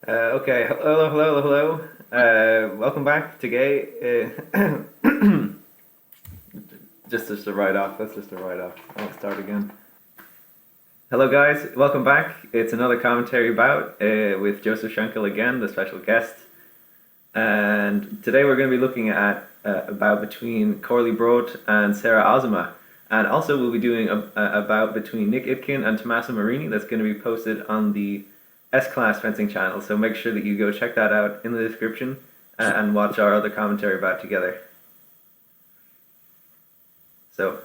Okay, hello. Welcome back to Gay. Just a write off. That's just a write off. I'll start again. Hello, guys. Welcome back. It's another commentary bout with Joseph Schenkel again, the special guest. And today we're going to be looking at a bout between Coralie Brot and Sera Azuma. And also we'll be doing a bout between Nick Itkin and Tommaso Marini that's going to be posted on the S-Class Fencing channel. So make sure that you go check that out in the description and watch our other commentary bout together. So.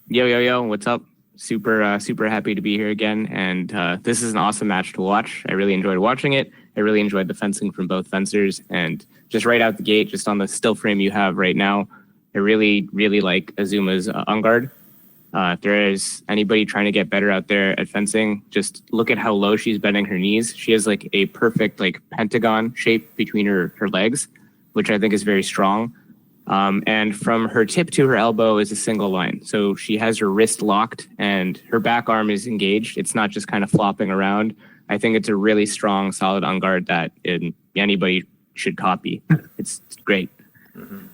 Yo, what's up? Super happy to be here again. And this is an awesome match to watch. I really enjoyed watching it. I really enjoyed the fencing from both fencers. And just right out the gate, just on the still frame you have right now, I really like Azuma's on guard. If there is anybody trying to get better out there at fencing, just look at how low she's bending her knees. She has like a perfect like pentagon shape between her legs, which I think is very strong. And from her tip to her elbow is a single line. So she has her wrist locked and her back arm is engaged. It's not just kind of flopping around. I think it's a really strong, solid on guard that anybody should copy. It's great. Mm-hmm.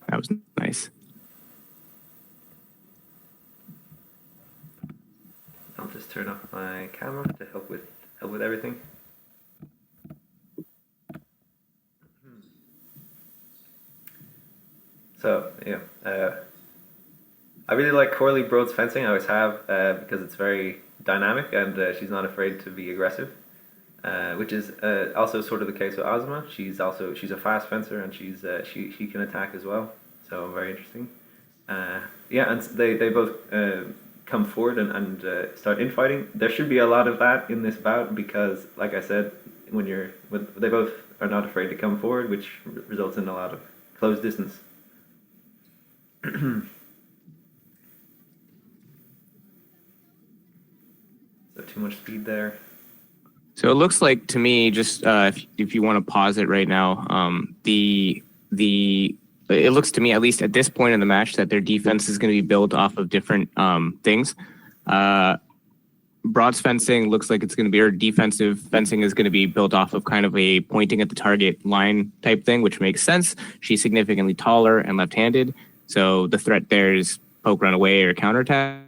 That was nice. I'll just turn off my camera to help with everything. So yeah, I really like Coralie Brot's fencing. I always have because it's very dynamic and she's not afraid to be aggressive, which is also sort of the case with Azuma. She's a fast fencer and she can attack as well. So very interesting. Yeah, and they both come forward and start infighting. There should be a lot of that in this bout because, like I said, they both are not afraid to come forward, which results in a lot of close distance. So too much speed there. So it looks like to me, just if you want to pause it right now, it looks to me, at least at this point in the match, that their defense is going to be built off of different things. Brot's fencing looks like it's going to be, or defensive fencing is going to be built off of kind of a pointing at the target line type thing, which makes sense. She's significantly taller and left-handed, so the threat there is poke, run away, or counterattack.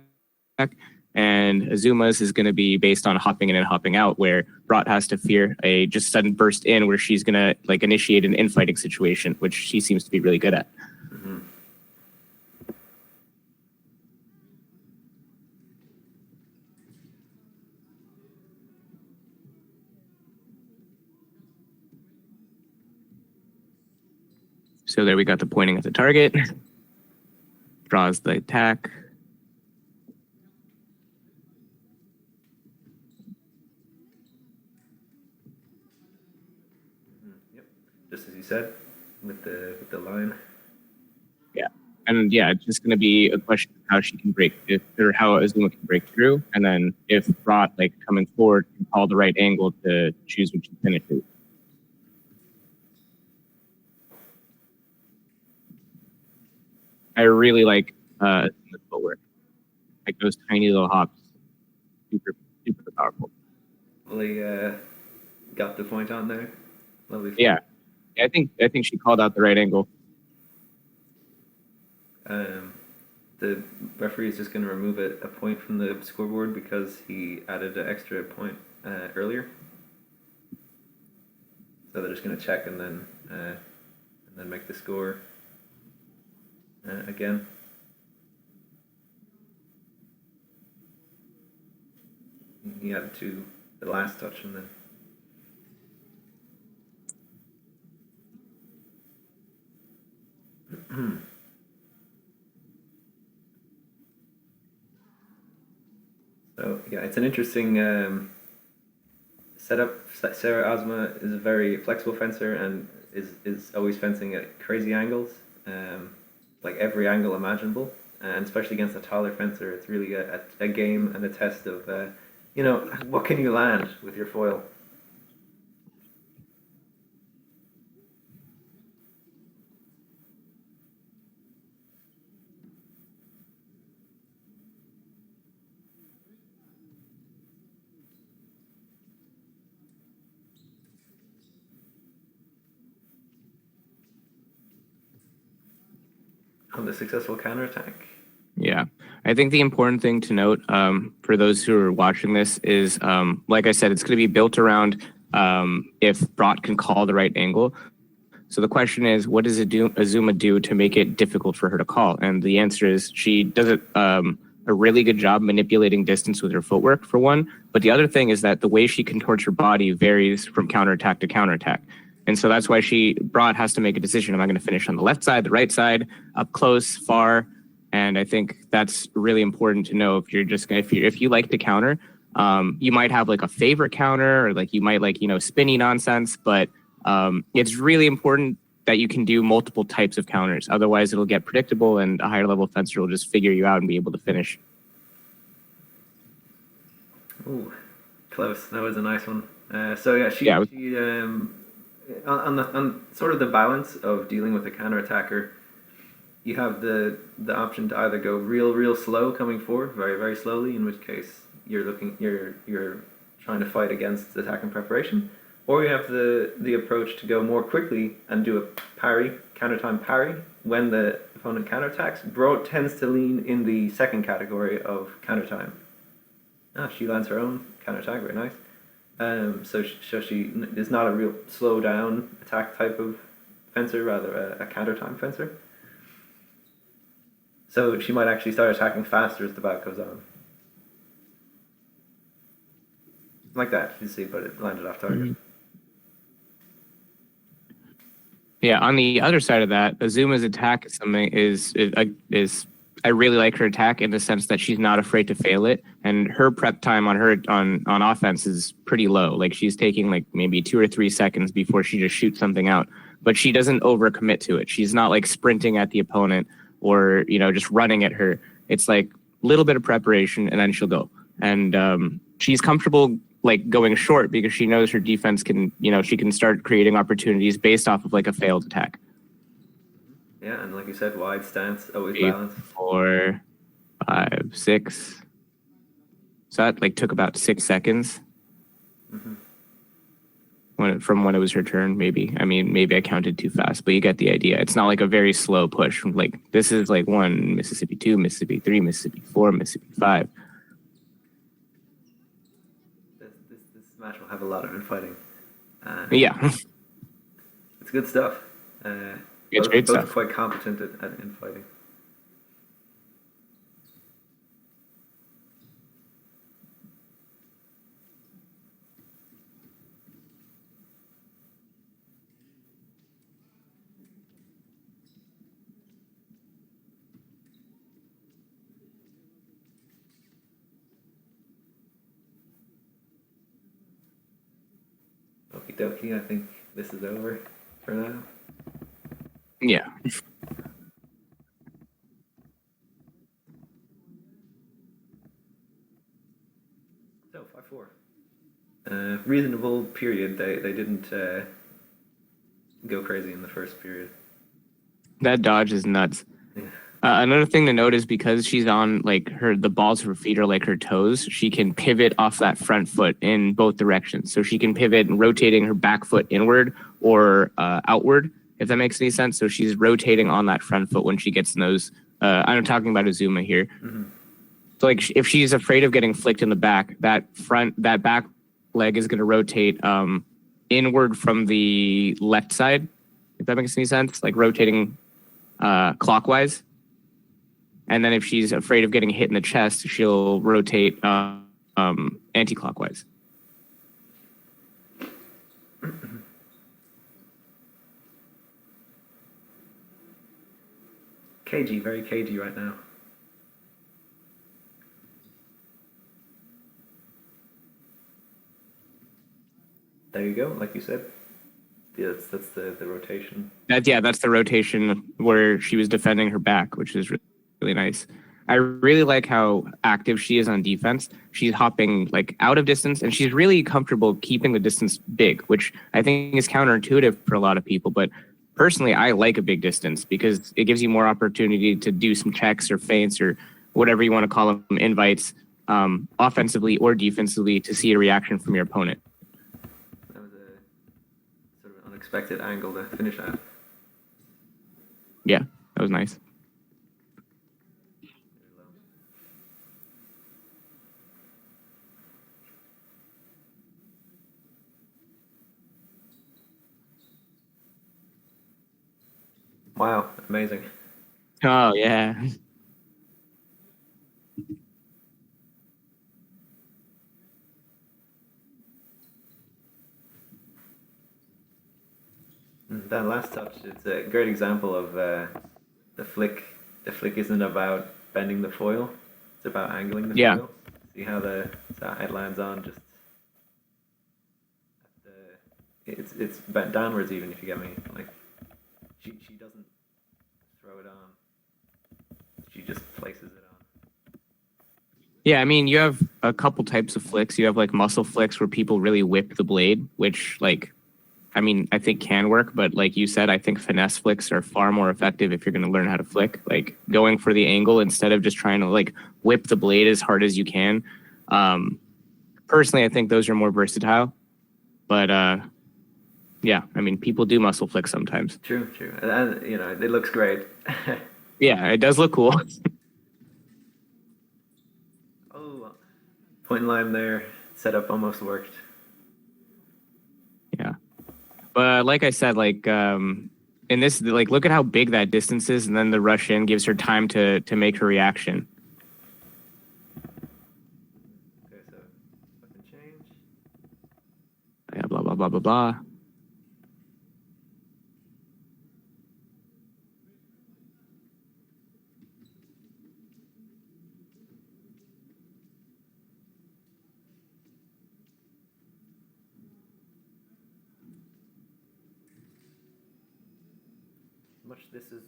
And Azuma's is going to be based on hopping in and hopping out, where Brot has to fear a just sudden burst in where she's going to like initiate an infighting situation, which she seems to be really good at. Mm-hmm. So there we got the pointing at the target, draws the attack. Yep, just as you said, with the line. Yeah, and yeah, it's just going to be a question of how she can break it, or how Azuma can break through, and then if Brot like coming forward can call the right angle to choose which she finishes. I really like the footwork, like those tiny little hops, super powerful. Really got the point on there. Lovely. Yeah, I think she called out the right angle. The referee is just going to remove a point from the scoreboard because he added an extra point earlier. So they're just going to check and then make the score again. He added to the last touch and then. So yeah, it's an interesting setup. Sera Azuma is a very flexible fencer and is always fencing at crazy angles, like every angle imaginable, and especially against a taller fencer, it's really a game and a test of what can you land with your foil. on the successful counterattack. Yeah, I think the important thing to note for those who are watching this is, like I said, it's going to be built around if Brot can call the right angle. So the question is, what does Azuma do to make it difficult for her to call? And the answer is she does a really good job manipulating distance with her footwork, for one. But the other thing is that the way she contorts her body varies from counterattack to counterattack. And so that's why Brot has to make a decision. Am I going to finish on the left side, the right side, up close, far? And I think that's really important to know if you like to counter, you might have like a favorite counter, or like you might like, spinny nonsense, but it's really important that you can do multiple types of counters. Otherwise it'll get predictable and a higher level fencer will just figure you out and be able to finish. Ooh, close. That was a nice one. So yeah, she on sort of the balance of dealing with a counterattacker, you have the option to either go real slow coming forward, very, very slowly, in which case you're trying to fight against attack and preparation, or you have the approach to go more quickly and do a parry, counter-time parry, when the opponent counterattacks. Brot tends to lean in the second category of counter-time. She lands her own counterattack, very nice. So she is not a real slow down attack type of fencer, rather a counter-time fencer. So she might actually start attacking faster as the bout goes on. Like that, you see, but it landed off target. Mm-hmm. Yeah, on the other side of that, Azuma's attack is I really like her attack in the sense that she's not afraid to fail it, and her prep time on offense is pretty low. Like she's taking like maybe 2 or 3 seconds before she just shoots something out, but she doesn't overcommit to it. She's not like sprinting at the opponent or just running at her. It's like a little bit of preparation and then she'll go. And she's comfortable like going short because she knows her defense can, she can start creating opportunities based off of like a failed attack. Yeah, and like you said, wide stance, always 8, balanced. 4, 5, 6. So that like took about 6 seconds. Mm-hmm. From when it was her turn, maybe. I mean, maybe I counted too fast, but you get the idea. It's not like a very slow push. Like this is like 1, Mississippi 2, Mississippi 3, Mississippi 4, Mississippi 5. This match will have a lot of infighting. Yeah, it's good stuff. it's great both stuff. quite competent at infighting. Okie dokie, I think this is over for now. Yeah. So 5-4. Reasonable period. They didn't go crazy in the first period. That dodge is nuts. Yeah. Another thing to note is because she's on like the balls of her feet are like her toes, she can pivot off that front foot in both directions. So she can pivot rotating her back foot inward or outward, if that makes any sense. So she's rotating on that front foot when she gets in those. I'm talking about Azuma here. Mm-hmm. So like if she's afraid of getting flicked in the back, that back leg is going to rotate inward from the left side, if that makes any sense, like rotating clockwise. And then if she's afraid of getting hit in the chest, she'll rotate anti-clockwise. Cagey, very cagey right now. There you go, like you said. Yeah, that's the rotation. That's the rotation where she was defending her back, which is really nice. I really like how active she is on defense. She's hopping like out of distance, and she's really comfortable keeping the distance big, which I think is counterintuitive for a lot of people. But personally, I like a big distance because it gives you more opportunity to do some checks or feints or whatever you want to call them, invites, offensively or defensively, to see a reaction from your opponent. That was a sort of unexpected angle to finish at. Yeah, that was nice. Wow, amazing. Oh yeah. That last touch, it's a great example of the flick. The flick isn't about bending the foil; it's about angling the Yeah. foil. See how it lands on just at it's bent downwards even if you get me. Like she doesn't throw it on; she just places it on. Yeah, I mean, you have a couple types of flicks. You have like muscle flicks where people really whip the blade, which like I mean, I think can work, but like you said, I think finesse flicks are far more effective if you're going to learn how to flick. Like going for the angle instead of just trying to like whip the blade as hard as you can. Um, Personally, I think those are more versatile. But yeah, I mean, people do muscle flick sometimes. True, true, and you know it looks great. Yeah, it does look cool. Oh, point line there. Setup almost worked. Yeah, but like I said, like in this, like look at how big that distance is, and then the rush in gives her time to make her reaction. Okay, so weapon change. Yeah, blah blah blah blah blah. Much this is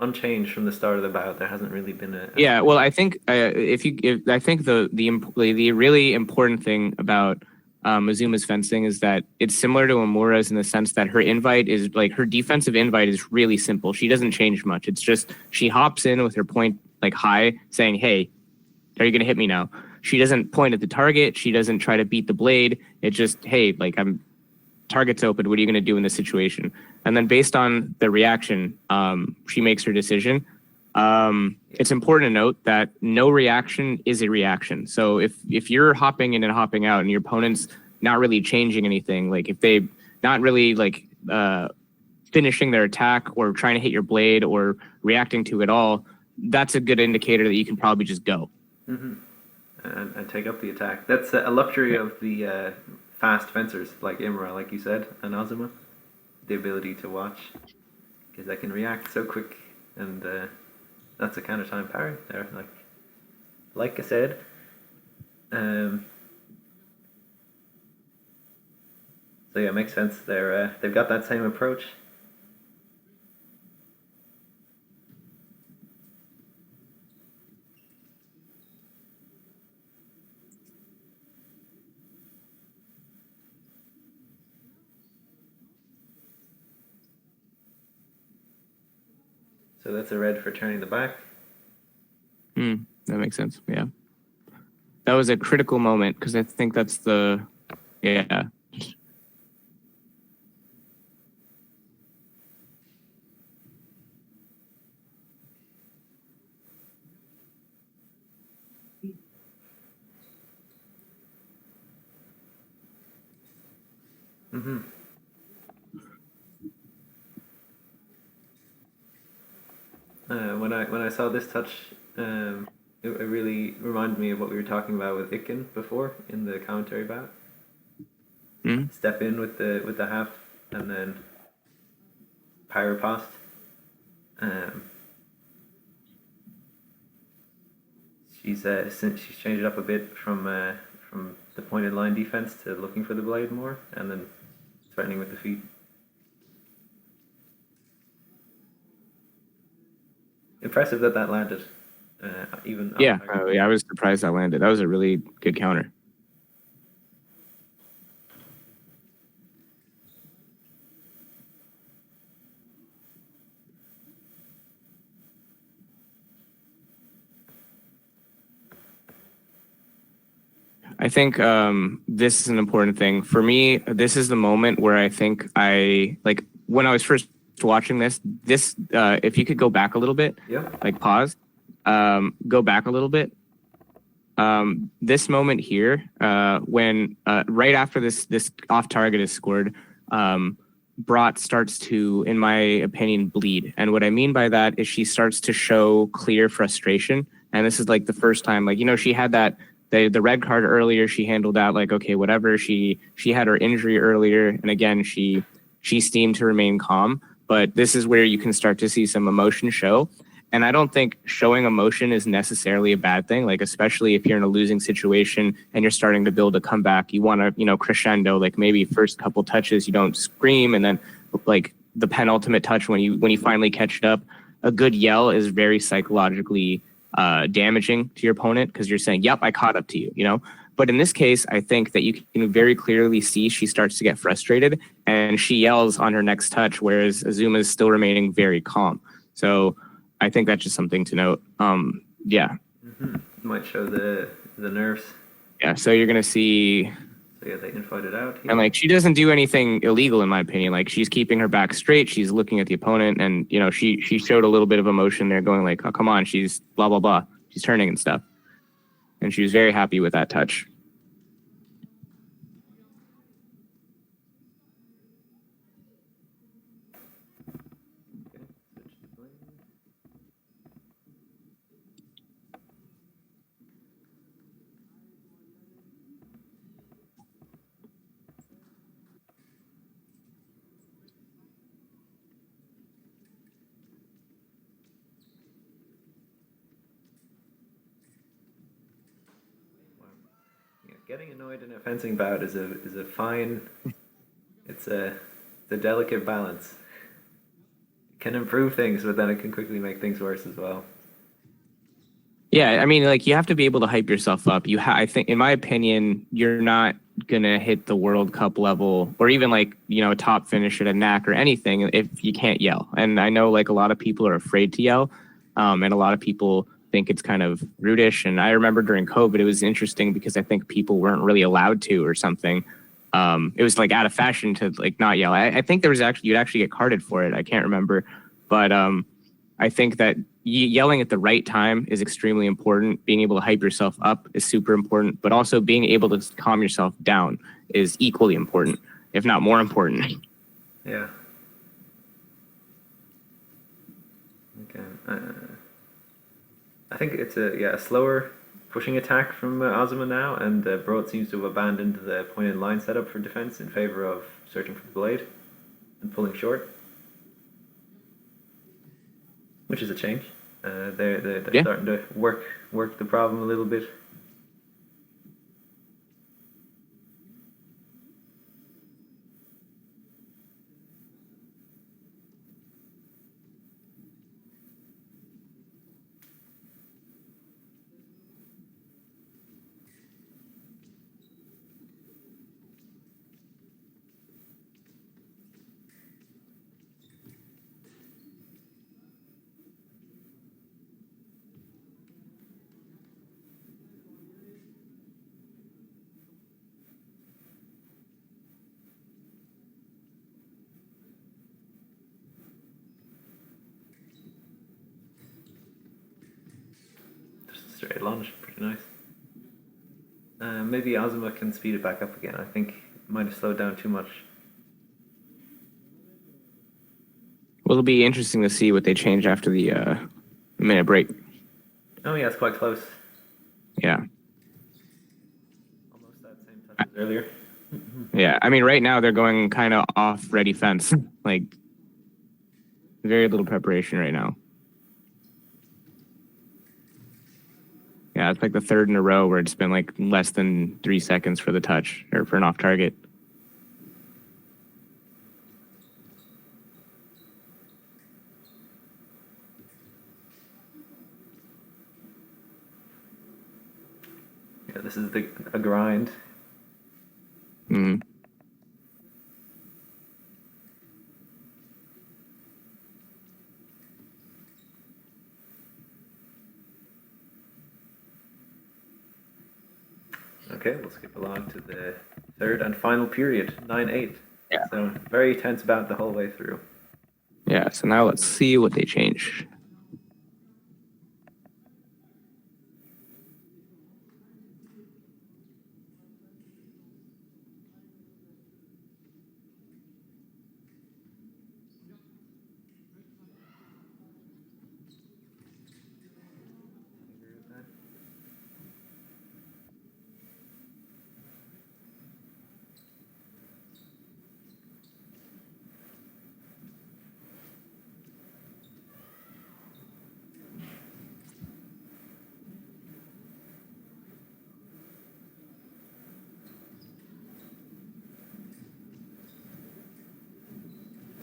unchanged from the start of the bout. There hasn't really been a Yeah, switch. well, I think if I think the really important thing about Azuma's fencing is that it's similar to Amura's in the sense that her invite is like her defensive invite is really simple. She doesn't change much. It's just she hops in with her point like high, saying, "Hey, are you going to hit me now?" She doesn't point at the target. She doesn't try to beat the blade. It's just, "Hey, like I'm target's open. What are you going to do in this situation?" And then based on the reaction, she makes her decision. It's important to note that no reaction is a reaction. So if you're hopping in and hopping out and your opponent's not really changing anything, like if they not really like finishing their attack or trying to hit your blade or reacting to it all, that's a good indicator that you can probably just go. Mm-hmm. And take up the attack. That's a luxury of the fast fencers like Imra, like you said, and Azuma. The ability to watch because they can react so quick, and that's a counter time parry there. Like I said, so yeah, it makes sense. They've got that same approach. So that's a red for turning the back. That makes sense. Yeah. That was a critical moment because I think that's the, yeah. Mm-hmm. When I saw this touch, it really reminded me of what we were talking about with Ikken before in the commentary bout. Step in with the half and then pyropost. Since she's changed it up a bit from the pointed line defense to looking for the blade more and then threatening with the feet. Impressive that landed. Even Yeah, I was surprised that landed. That was a really good counter. I think this is an important thing. For me, this is the moment where I think like when I was first watching this, if you could go back a little bit, Yeah. like pause, go back a little bit. This moment here, when right after this off target is scored, Brot starts to, in my opinion, bleed. And what I mean by that is she starts to show clear frustration. And this is like the first time, like, she had that the red card earlier. She handled that like, okay, whatever. She had her injury earlier, and again, she seemed to remain calm. But this is where you can start to see some emotion show. And I don't think showing emotion is necessarily a bad thing. Like, especially if you're in a losing situation and you're starting to build a comeback, you want to, crescendo. Like maybe first couple touches, you don't scream, and then like the penultimate touch when you finally catch it up, a good yell is very psychologically damaging to your opponent because you're saying, "Yep, I caught up to you." But in this case, I think that you can very clearly see she starts to get frustrated and she yells on her next touch, whereas Azuma is still remaining very calm. So I think that's just something to note. Yeah. Mm-hmm. Might show the nerves. Yeah. So you're gonna see. So yeah, they infight it out here. And like she doesn't do anything illegal in my opinion. Like she's keeping her back straight. She's looking at the opponent, and she showed a little bit of emotion there, going like, "Oh, come on, she's blah blah blah." She's turning and stuff, and she was very happy with that touch. Getting annoyed in a fencing bout is a fine. It's a delicate balance. It can improve things, but then it can quickly make things worse as well. Yeah, I mean, like you have to be able to hype yourself up. I think, in my opinion, you're not gonna hit the World Cup level or even like a top finish at a knack or anything if you can't yell. And I know like a lot of people are afraid to yell, and a lot of people think it's kind of rudish. And I remember during COVID, it was interesting because I think people weren't really allowed to or something. It was like out of fashion to like not yell. I think there was you'd actually get carded for it. I can't remember, but I think that yelling at the right time is extremely important. Being able to hype yourself up is super important, but also being able to calm yourself down is equally important, if not more important. Yeah. Okay. I think it's a slower pushing attack from Azuma now, and Brot seems to have abandoned the pointed line setup for defense in favor of searching for the blade and pulling short, which is a change. They're starting to work the problem a little bit. Straight lunge, pretty nice. Maybe Azuma can speed it back up again. I think it might have slowed down too much. Well, it'll be interesting to see what they change after the minute break. Oh yeah, it's quite close. Yeah. Almost that same touch as earlier. Yeah, I mean, right now they're going kind of off ready fence. Like, very little preparation right now. Yeah, it's like the third in a row where it's been like less than 3 seconds for the touch or for an off target. Yeah, this is a grind. Mm-hmm. Okay, we'll skip along to the third and final period, 9-8. Yeah. So very tense bout the whole way through. Yeah, so now let's see what they change.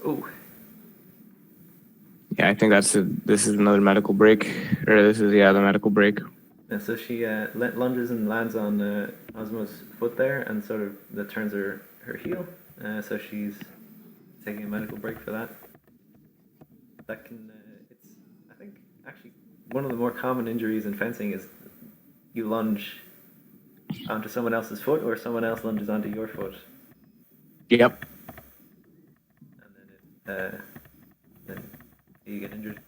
Oh, Yeah, I think this is another medical break, or this is the medical break. and so she lunges and lands on Azuma's foot there, and sort of that turns her heel. So she's taking a medical break for that. That can it's I think actually one of the more common injuries in fencing is you lunge onto someone else's foot or someone else lunges onto your foot, Yep. and then you get injured.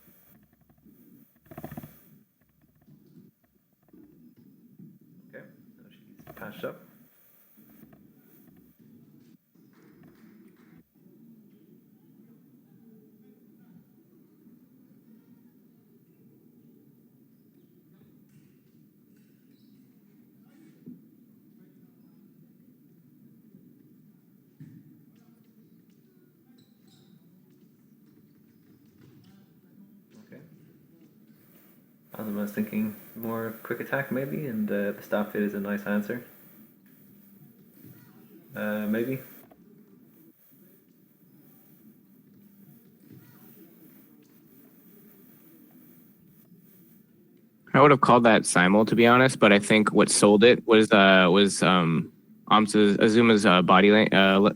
Okay, so she's patched up. Okay. Azuma's thinking more quick attack maybe, and the stop fit is a nice answer. Maybe. I would have called that simul, to be honest, but I think what sold it was Azuma's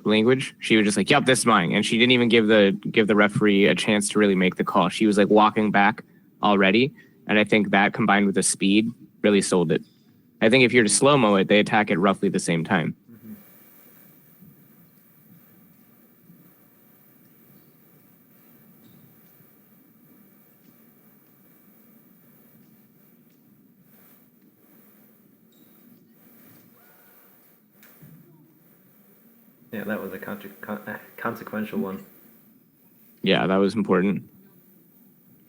language. She was just like, "Yep, this is mine," and she didn't even give the referee a chance to really make the call. She was like walking back already, and I think that combined with the speed really sold it. I think if you're to slow mo it, they attack at roughly the same time. Mm-hmm. Yeah, that was a consequential one. Yeah, that was important.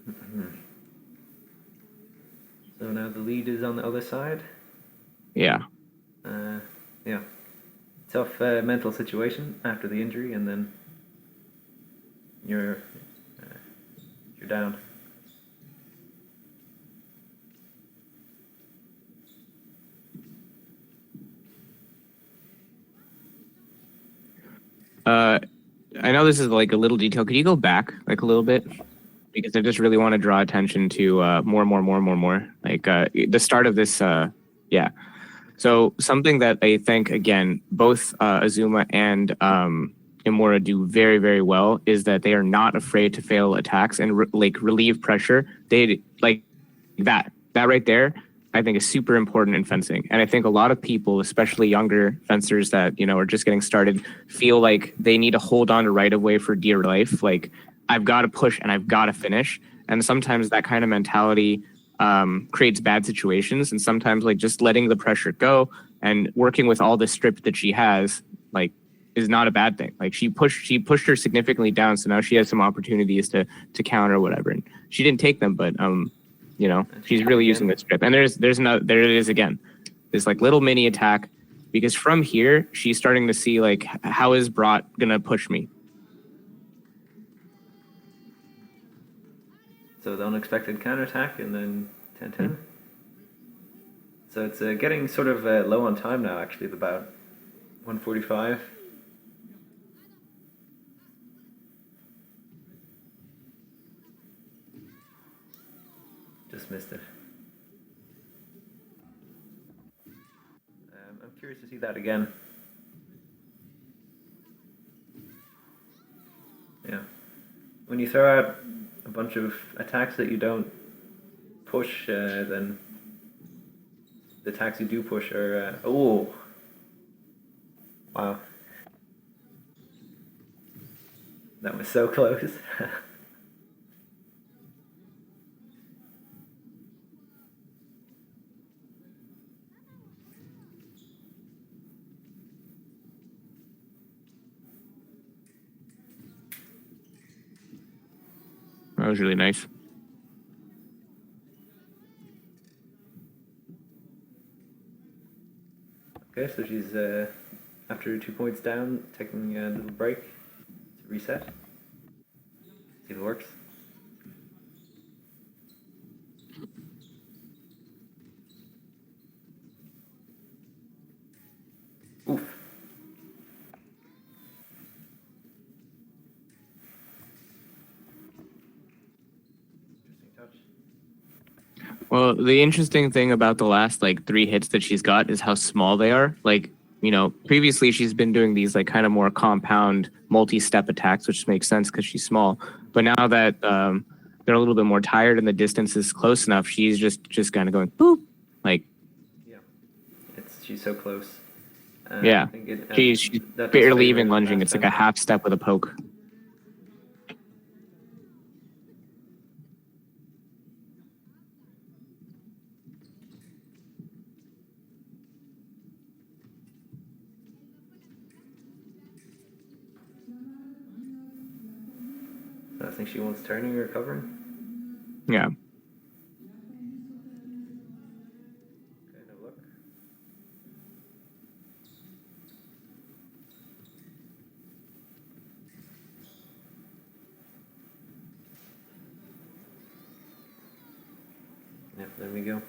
Mm-hmm. So now the lead is on the other side. Yeah. Yeah. Tough mental situation after the injury, and then you're down. I know this is like a little detail. Could you go back like a little bit? Because I just really want to draw attention to more. Like the start of this, yeah. So something that I think again, both Azuma and Imura do very, very well is that they are not afraid to fail attacks and relieve pressure. They like that right there. I think is super important in fencing, and I think a lot of people, especially younger fencers that are just getting started, feel like they need to hold on to right of way for dear life. Like I've got to push and I've got to finish, and sometimes that kind of mentality creates bad situations. And sometimes like just letting the pressure go and working with all the strip that she has, like, is not a bad thing. Like she pushed her significantly down, so now she has some opportunities to counter or whatever. And she didn't take them, but she's really using the strip. And there it is again, this like little mini attack, because from here she's starting to see like, how is Brot gonna push me? So the unexpected counterattack, and then 10-10. So it's getting sort of low on time now, actually, about 1:45. Just missed it. I'm curious to see that again. Yeah. When you throw out a bunch of attacks that you don't push, then the attacks you do push are... oh! Wow. That was so close. That was really nice. Okay, so she's, after 2 points down, taking a little break to reset. See if it works. Oof. Well, the interesting thing about the last like 3 hits that she's got is how small they are. Like, previously she's been doing these like kind of more compound multi-step attacks, which makes sense because she's small. But now that they're a little bit more tired and the distance is close enough, she's just kind of going boop, like. Yeah, she's so close. Yeah, I think she's that does barely favor even the lunging. fast It's like a fencing. half step with a poke. I think she wants turning or covering. Yeah. Okay, no luck. Yep, there we go.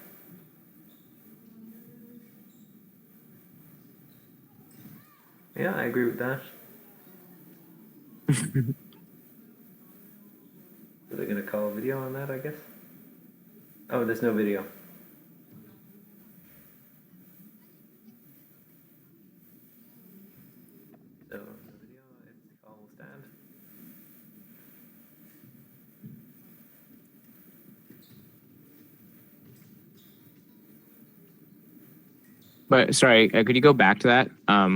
Yeah, I agree with that. So they're gonna call a video on that, I guess. Oh, there's no video. So no video, its call will stand. But sorry, could you go back to that?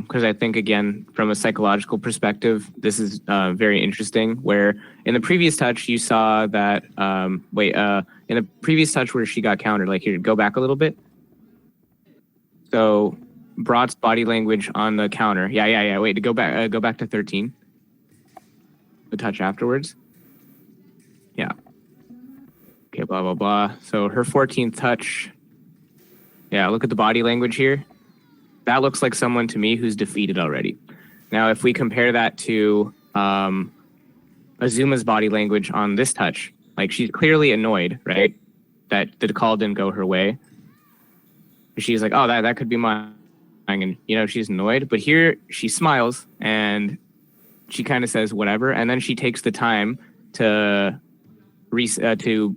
Because I think, again, from a psychological perspective, this is very interesting. Where in the previous touch, you saw that, in the previous touch where she got countered, like here, go back a little bit. So Brot's body language on the counter. Yeah. Wait, to go back to 13. The touch afterwards. Yeah. Okay, blah, blah, blah. So her 14th touch. Yeah, look at the body language here. That looks like someone to me who's defeated already. Now, if we compare that to Azuma's body language on this touch, like she's clearly annoyed, right? That the call didn't go her way. She's like, oh, that could be mine. And, she's annoyed. But here she smiles and she kind of says whatever. And then she takes the time to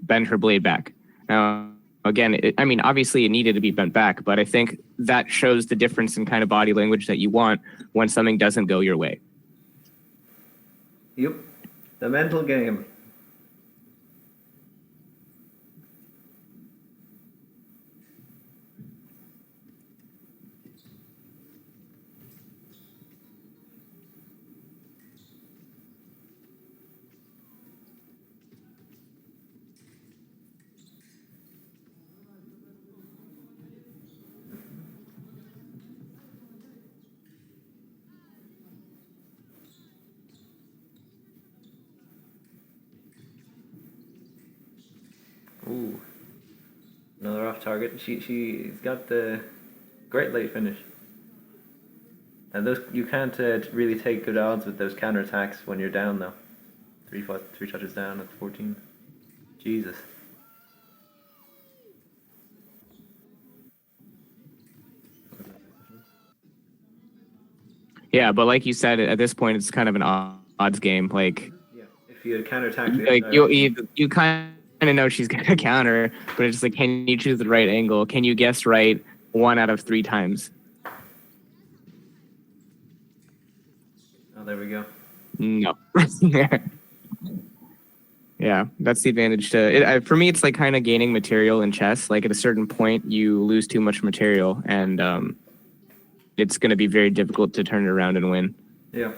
bend her blade back. Now, again, obviously it needed to be bent back, but I think that shows the difference in kind of body language that you want when something doesn't go your way. Yep, the mental game. Ooh, another off target. She's got the great late finish. And those you can't really take good odds with those counter attacks when you're down though. Three touches down at 14. Jesus. Yeah, but like you said, at this point, it's kind of an odds game. Like, Yeah, if you had counter attacked the like other you kind of know she's gonna counter, but it's just like, can you choose the right angle? Can you guess right 1 out of 3 times? Oh, there we go. No. Yeah, that's the advantage to it. For me, it's like kind of gaining material in chess. Like at a certain point, you lose too much material, and it's going to be very difficult to turn it around and win. Yeah.